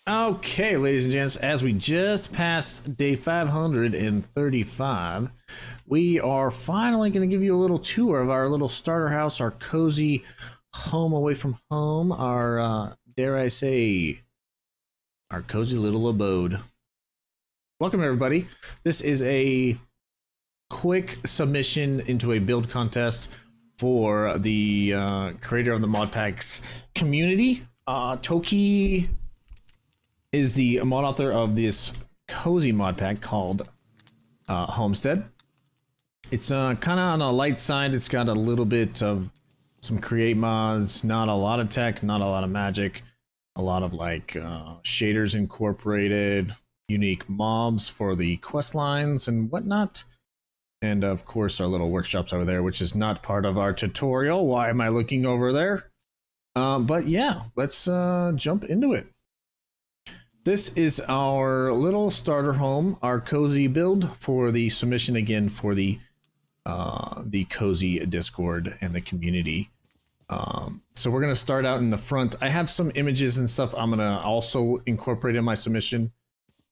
Okay, ladies and gents, as we just passed day 535, we are finally going to give you a little tour of our little starter house, our cozy home away from home, our, dare I say, our cozy little abode. Welcome, everybody. This is a quick submission into a build contest for the creator of the mod packs community. Toki is the mod author of this cozy mod pack called Homestead. It's kind of on a light side. It's got a little bit of some create mods, not a lot of tech, not a lot of magic, a lot of like shaders incorporated, unique mobs for the quest lines and whatnot. And of course our little workshops over there, which is not part of our tutorial. Why am I looking over there? But yeah, let's jump into it. This is our little starter home, our cozy build for the submission again for the cozy Discord and the community. So we're gonna start out in the front. I have some images and stuff I'm gonna also incorporate in my submission,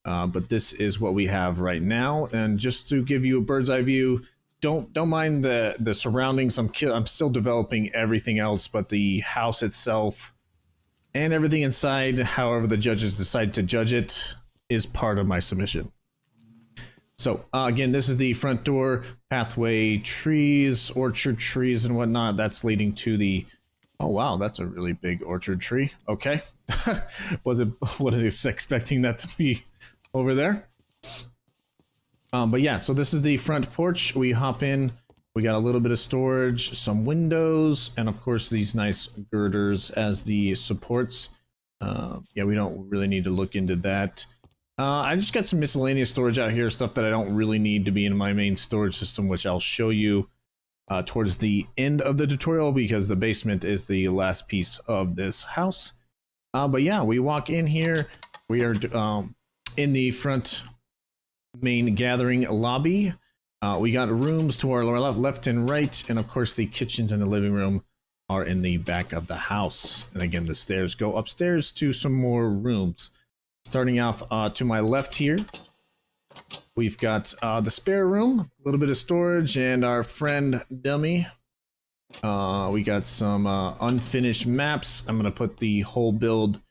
but this is what we have right now. And just to give you a bird's eye view, don't mind the surroundings. I'm still developing everything else, but the house itself and everything inside, however the judges decide to judge it, is part of my submission. So again, this is the front door, pathway, trees, orchard trees and whatnot. That's leading to the, oh wow, that's a really big orchard tree. Okay. What is expecting that to be over there? But yeah, so this is the front porch. We hop in. We got a little bit of storage, some windows, and of course these nice girders as the supports. Yeah, we don't really need to look into that. I just got some miscellaneous storage out here, stuff that I don't really need to be in my main storage system, which I'll show you towards the end of the tutorial because the basement is the last piece of this house. But yeah, we walk in here. We are in the front main gathering lobby. We got rooms to our left and right, and of course the kitchens and the living room are in the back of the house. And again, the stairs go upstairs to some more rooms. Starting off to my left here, we've got the spare room, a little bit of storage, and our friend Dummy. We got some unfinished maps. I'm going to put the whole build,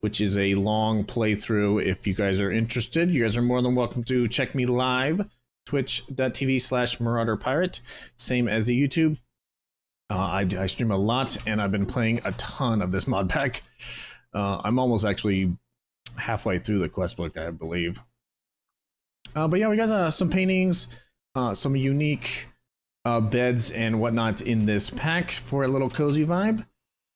which is a long playthrough. If you guys are interested, you guys are more than welcome to check me live. Twitch.tv/MarauderPirate, same as the YouTube. I stream a lot, and I've been playing a ton of this mod pack. I'm almost actually halfway through the quest book, I believe. But yeah, we got some paintings, some unique beds and whatnot in this pack for a little cozy vibe.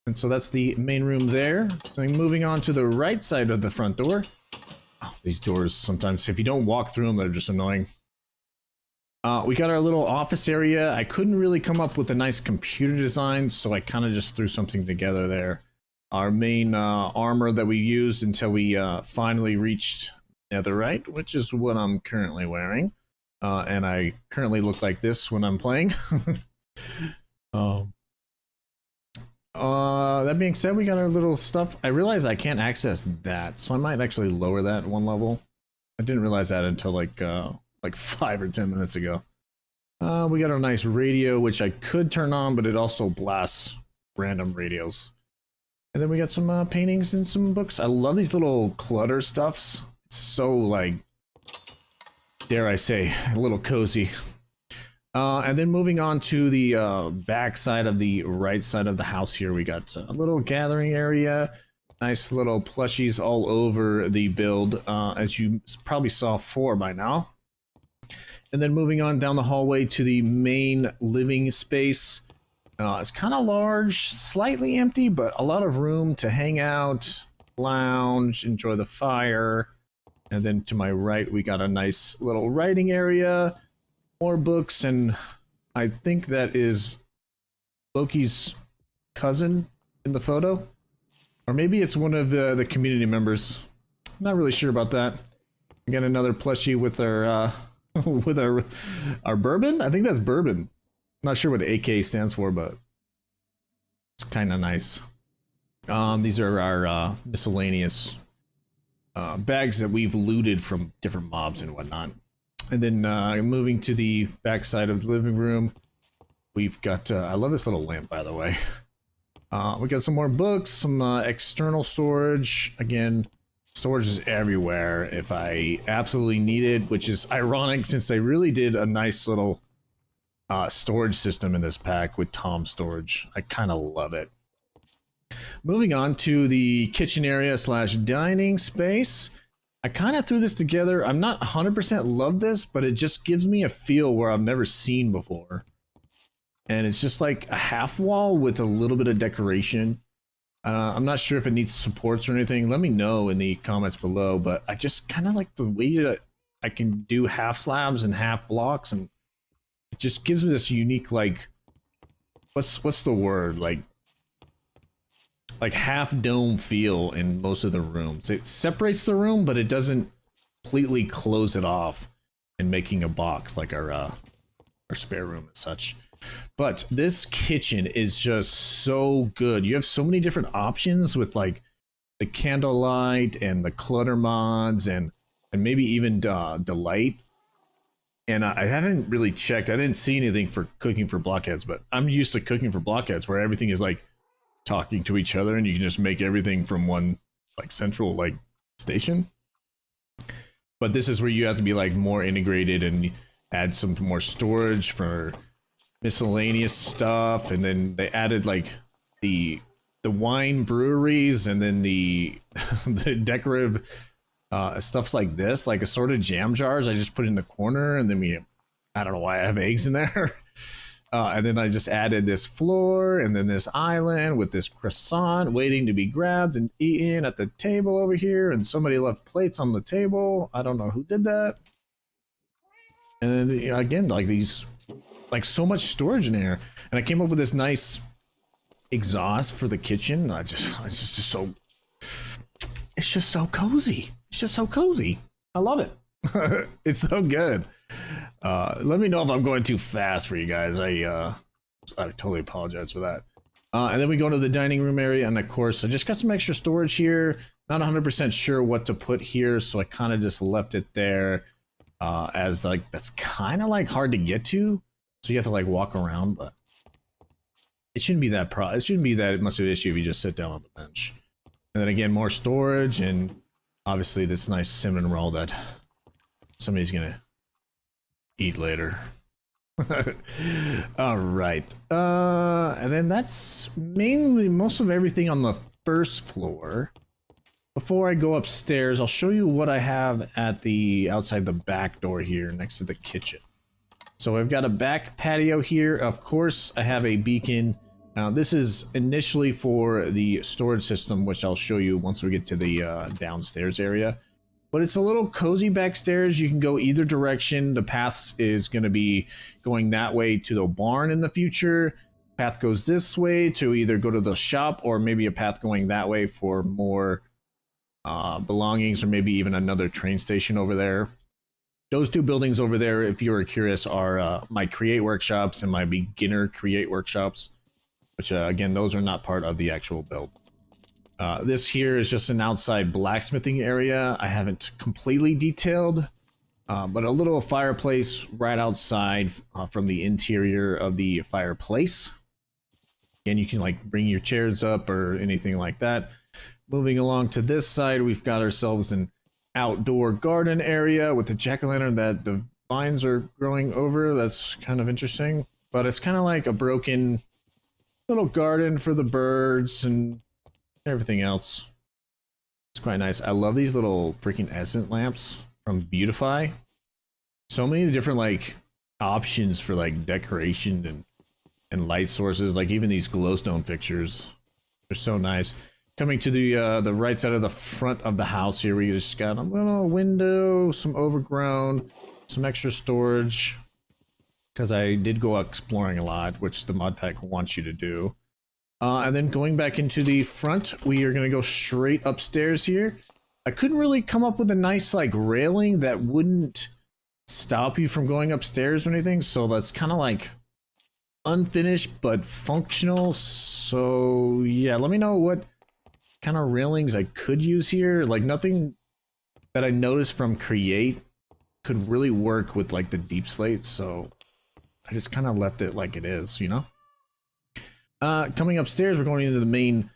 And so that's the main room there. And moving on to the right side of the front door. Oh, these doors, sometimes, if you don't walk through them, they're just annoying. We got our little office area. I couldn't really come up with a nice computer design, so I kind of just threw something together there. Our main armor that we used until we finally reached netherite, which is what I'm currently wearing. And I currently look like this when I'm playing. That being said, we got our little stuff. I realize I can't access that, so I might actually lower that one level. I didn't realize that until like 5 or 10 minutes ago. We got a nice radio, which I could turn on, but it also blasts random radios. And then we got some paintings and some books. I love these little clutter stuffs. It's so, like, dare I say, a little cozy. And then moving on to the back side of the right side of the house here, we got a little gathering area. Nice little plushies all over the build, as you probably saw 4 by now. And then moving on down the hallway to the main living space. It's kind of large, slightly empty, but a lot of room to hang out, lounge, enjoy the fire. And then to my right, we got a nice little writing area, more books, and I think that is Loki's cousin in the photo. Or maybe it's one of the community members. I'm not really sure about that. We got another plushie with our with our bourbon. I think that's bourbon. Not sure what AK stands for, but it's kind of nice. These are our miscellaneous bags that we've looted from different mobs and whatnot. And then moving to the back side of the living room, we've got, I love this little lamp, by the way. We got some more books, some external storage. Again, storage is everywhere if I absolutely need it, which is ironic since they really did a nice little storage system in this pack with Tom storage. I kind of love it. Moving on to the kitchen area slash dining space. I kind of threw this together. I'm not 100% love this, but it just gives me a feel where I've never seen before. And it's just like a half wall with a little bit of decoration. I'm not sure if it needs supports or anything. Let me know in the comments below, but I just kind of like the way that I can do half slabs and half blocks, and it just gives me this unique, like, what's the word? Like half dome feel in most of the rooms. It separates the room, but it doesn't completely close it off and making a box like our spare room and such. But this kitchen is just so good. You have so many different options with like the candlelight and the clutter mods and maybe even delight. And I haven't really checked. I didn't see anything for cooking for blockheads, but I'm used to cooking for blockheads where everything is like talking to each other and you can just make everything from one like central like station. But this is where you have to be like more integrated and add some more storage for miscellaneous stuff. And then they added like the wine breweries and then the the decorative stuff like this, like assorted jam jars I just put in the corner. And then I don't know why I have eggs in there. And then I just added this floor and then this island with this croissant waiting to be grabbed and eaten at the table over here. And somebody left plates on the table. I don't know who did that. And then again, like these, like so much storage in here. And I came up with this nice exhaust for the kitchen. It's just so cozy. It's just so cozy. I love it. It's so good. Let me know if I'm going too fast for you guys. I totally apologize for that. And then we go to the dining room area, and of course, I just got some extra storage here. Not 100% sure what to put here, so I kind of just left it there as like that's kind of like hard to get to, so you have to like walk around. But it shouldn't be that it shouldn't be that much of an issue if you just sit down on the bench. And then again, more storage, and obviously this nice cinnamon roll that somebody's gonna eat later. All right. And then that's mainly most of everything on the first floor. Before I go upstairs, I'll show you what I have at the outside the back door here next to the kitchen. So I've got a back patio here. Of course, I have a beacon. Now this is initially for the storage system, which I'll show you once we get to the downstairs area. But it's a little cozy backstairs. You can go either direction. The path is going to be going that way to the barn in the future. Path goes this way to either go to the shop, or maybe a path going that way for more belongings, or maybe even another train station over there. Those two buildings over there, if you were curious, are my create workshops and my beginner create workshops, which again, those are not part of the actual build. This here is just an outside blacksmithing area. I haven't completely detailed, but a little fireplace right outside from the interior of the fireplace. Again, you can like bring your chairs up or anything like that. Moving along to this side, we've got ourselves an outdoor garden area with the jack-o'-lantern that the vines are growing over. That's kind of interesting, but it's kind of like a broken little garden for the birds and everything else. It's quite nice. I love these little freaking essence lamps from Beautify. So many different like options for like decoration and light sources. Like even these glowstone fixtures, they're so nice. Coming to the right side of the front of the house here, we just got a little window, some overgrown, some extra storage, because I did go exploring a lot, which the mod pack wants you to do. And then going back into the front, we are going to go straight upstairs here. I couldn't really come up with a nice like railing that wouldn't stop you from going upstairs or anything, so that's kind of like unfinished but functional. So yeah, let me know what kind of railings I could use here. Like nothing that I noticed from Create could really work with like the deep slate, so I just kind of left it like it is, you know? Coming upstairs, we're going into the main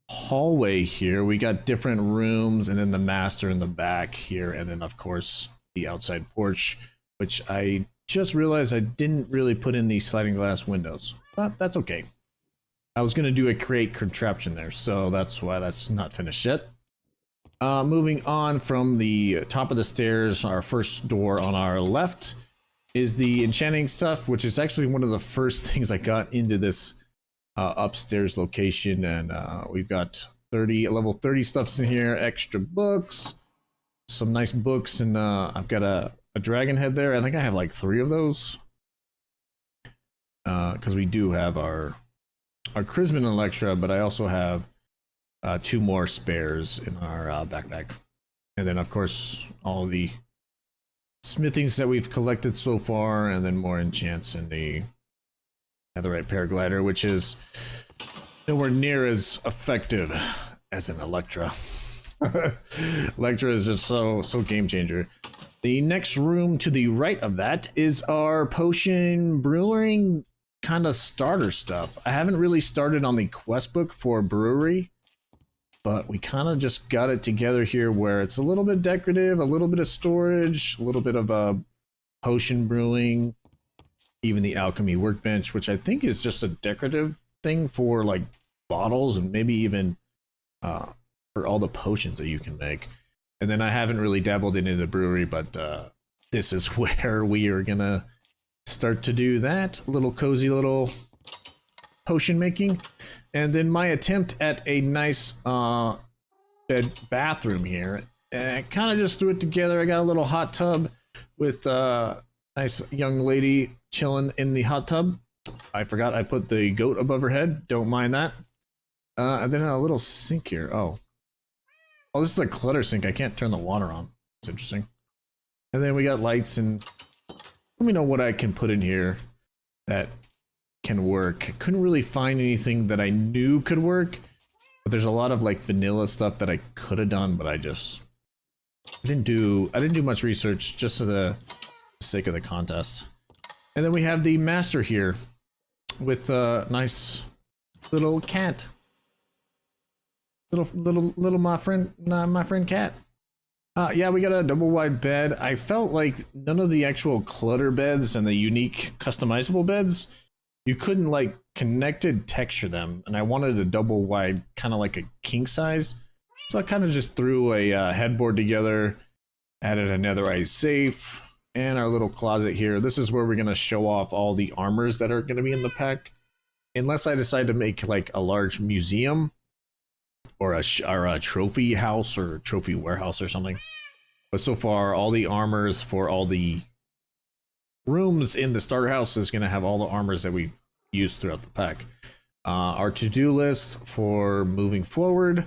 hallway here. We got different rooms, and then the master in the back here, and then of course the outside porch, which I just realized I didn't really put in these sliding glass windows, but that's okay. I was going to do a create contraption there, so that's why that's not finished yet. Moving on from the top of the stairs, our first door on our left is the enchanting stuff, which is actually one of the first things I got into this upstairs location, and we've got level 30 stuffs in here, extra books, some nice books, and I've got a dragon head there. I think I have like 3 of those, because we do have our Chrisman and Electra, but I also have 2 more spares in our backpack. And then of course all the smithings that we've collected so far, and then more enchants in the netherite paraglider, which is nowhere near as effective as an Electra. Electra is just so game changer. The next room to the right of that is our potion brewing kind of starter stuff. I haven't really started on the quest book for brewery, but we kind of just got it together here where it's a little bit decorative, a little bit of storage, a little bit of potion brewing, even the alchemy workbench, which I think is just a decorative thing for like bottles and maybe even for all the potions that you can make. And then I haven't really dabbled into the brewery, but this is where we are gonna start to do that little cozy little potion making. And then my attempt at a nice bathroom here, and I kind of just threw it together. I got a little hot tub with a nice young lady chilling in the hot tub. I forgot I put the goat above her head, don't mind that. And then a little sink here. Oh, this is a clutter sink. I can't turn the water on. It's interesting. And then we got lights, and let me know what I can put in here that can work. I couldn't really find anything that I knew could work, but there's a lot of like vanilla stuff that I could have done, but I didn't do much research, just for the sake of the contest. And then we have the master here with a nice little cat. Little my friend cat. Yeah, we got a double wide bed. I felt like none of the actual clutter beds and the unique customizable beds, you couldn't like connected texture them, and I wanted a double wide, kind of like a king size. So I kind of just threw a headboard together, added a netherite safe, and our little closet here. This is where we're gonna show off all the armors that are gonna be in the pack, unless I decide to make like a large museum or a trophy house or trophy warehouse or something. But so far, all the armors for all the rooms in the starter house is going to have all the armors that we've used throughout the pack. Our to-do list for moving forward,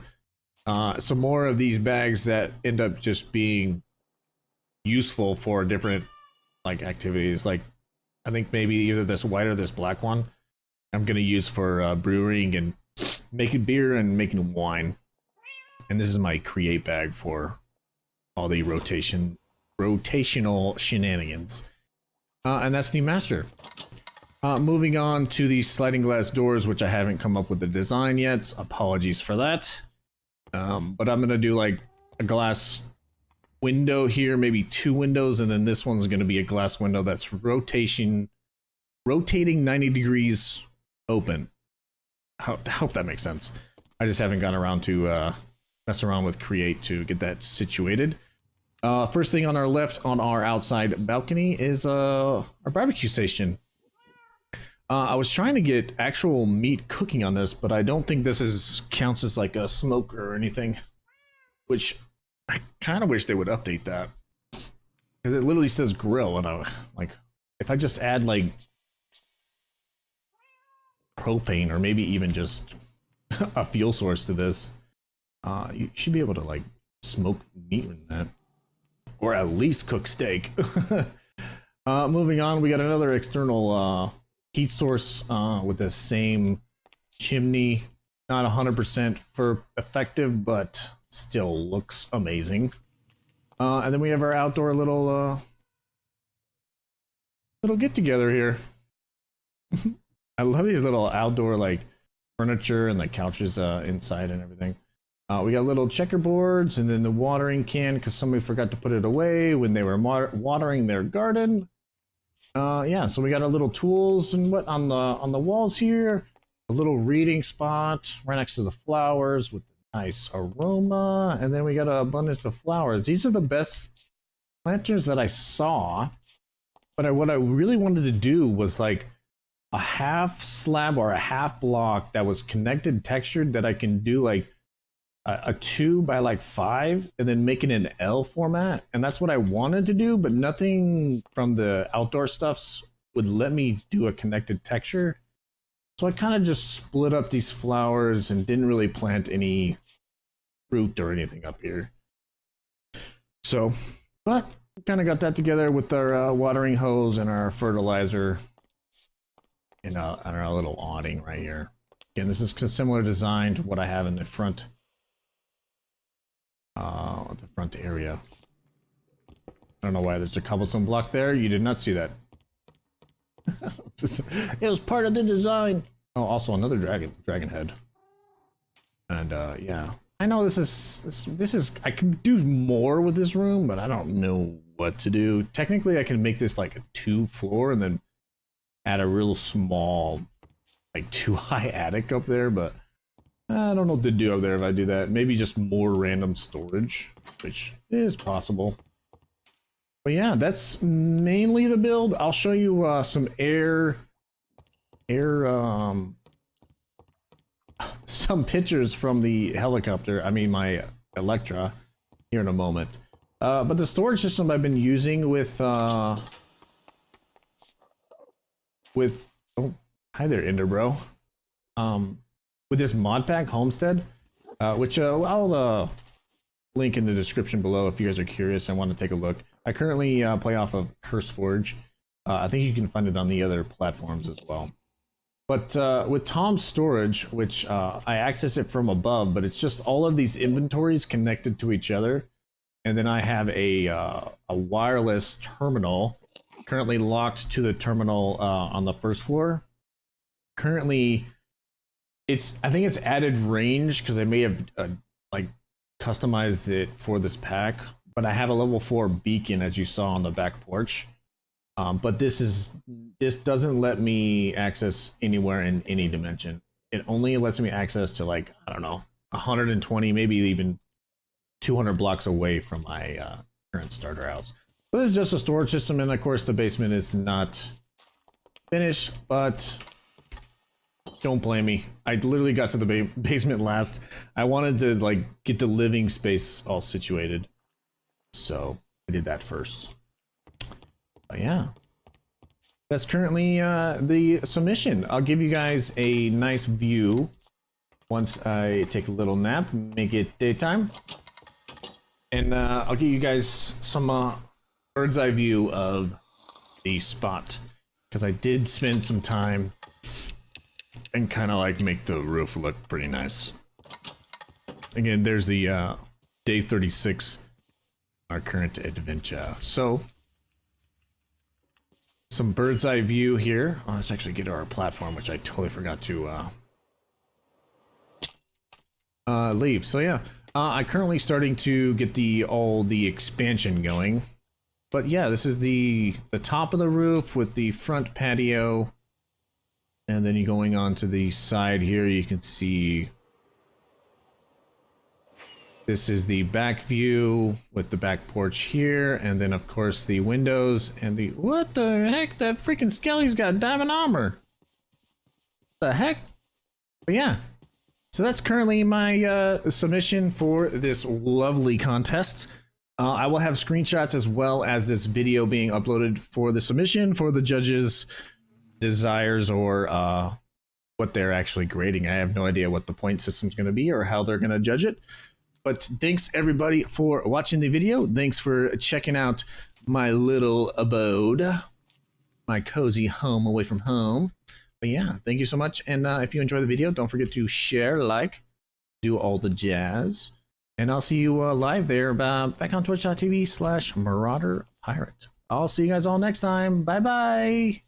some more of these bags that end up just being useful for different like activities. Like I think maybe either this white or this black one I'm going to use for brewing and making beer and making wine. And this is my create bag for all the rotational shenanigans. And that's the master. Moving on to the sliding glass doors, which I haven't come up with the design yet. Apologies for that. But I'm gonna do like a glass window here, maybe 2 windows, and then this one's gonna be a glass window that's rotating 90 degrees open. I hope that makes sense. I just haven't gone around to mess around with create to get that situated. First thing on our left on our outside balcony is our barbecue station. I was trying to get actual meat cooking on this, but I don't think this counts as like a smoker or anything, which I kind of wish they would update that, because it literally says grill, and I like, if I just add like propane or maybe even just a fuel source to this, you should be able to like smoke meat in that, or at least cook steak. Moving on, we got another external heat source with the same chimney. Not 100% for effective, but still looks amazing. And then we have our outdoor little get together here. I love these little outdoor like furniture and the couches inside and everything. We got little checkerboards and then the watering can because somebody forgot to put it away when they were watering their garden. Yeah, so we got our little tools and what on the walls here. A little reading spot right next to the flowers with the nice aroma, and then we got an abundance of flowers. These are the best planters that I saw. But what I really wanted to do was like a half slab or a half block that was connected textured that I can do like a 2 by like 5 and then make it an L format. And that's what I wanted to do, but nothing from the outdoor stuffs would let me do a connected texture. So I kind of just split up these flowers and didn't really plant any fruit or anything up here. So, but kind of got that together with our watering hose and our fertilizer and our little awning right here. Again, this is a similar design to what I have in the front area. I don't know why there's a cobblestone block there. You did not see that. It was part of the design. Oh, also another dragon head. And yeah, I know this is I can do more with this room, but I don't know what to do. Technically, I can make this like a 2-floor and then add a real small, like 2-high attic up there, but I don't know what to do up there if I do that. Maybe just more random storage, which is possible. But yeah, that's mainly the build. I'll show you some some pictures from the helicopter. I mean, my Electra here in a moment. But the storage system I've been using with oh, hi there, Ender Bro. With this mod pack, Homestead, which I'll link in the description below if you guys are curious and want to take a look. I currently play off of CurseForge. I think you can find it on the other platforms as well. But with Tom's storage, which I access it from above, but it's just all of these inventories connected to each other. And then I have a wireless terminal currently locked to the terminal on the first floor. Currently, I think it's added range because I may have like customized it for this pack. But I have a level 4 beacon, as you saw on the back porch. But this doesn't let me access anywhere in any dimension. It only lets me access to like, I don't know, 120, maybe even 200 blocks away from my current starter house. But this is just a storage system, and of course the basement is not finished, but don't blame me. I literally got to the basement last. I wanted to like get the living space all situated. So I did that first. But yeah. That's currently the submission. I'll give you guys a nice view once I take a little nap, make it daytime. And I'll give you guys some bird's eye view of the spot. Because I did spend some time and kind of like make the roof look pretty nice. Again, there's the day 36, our current adventure. So, some bird's eye view here. Oh, let's actually get to our platform, which I totally forgot to leave. So yeah, I'm currently starting to get all the expansion going. But yeah, this is the top of the roof with the front patio. And then you're going on to the side here, you can see this is the back view with the back porch here, and then of course the windows and the what the heck, that freaking Skelly's got diamond armor. What the heck? But yeah, so that's currently my submission for this lovely contest. I will have screenshots as well as this video being uploaded for the submission for the judges' desires or what they're actually grading. I have no idea what the point system's going to be or how they're going to judge it. But thanks everybody for watching the video. Thanks for checking out my little abode, my cozy home away from home. But yeah, thank you so much. And if you enjoy the video, don't forget to share, like, do all the jazz. And I'll see you live there back on twitch.tv/Marauder Pirate. I'll see you guys all next time. Bye bye.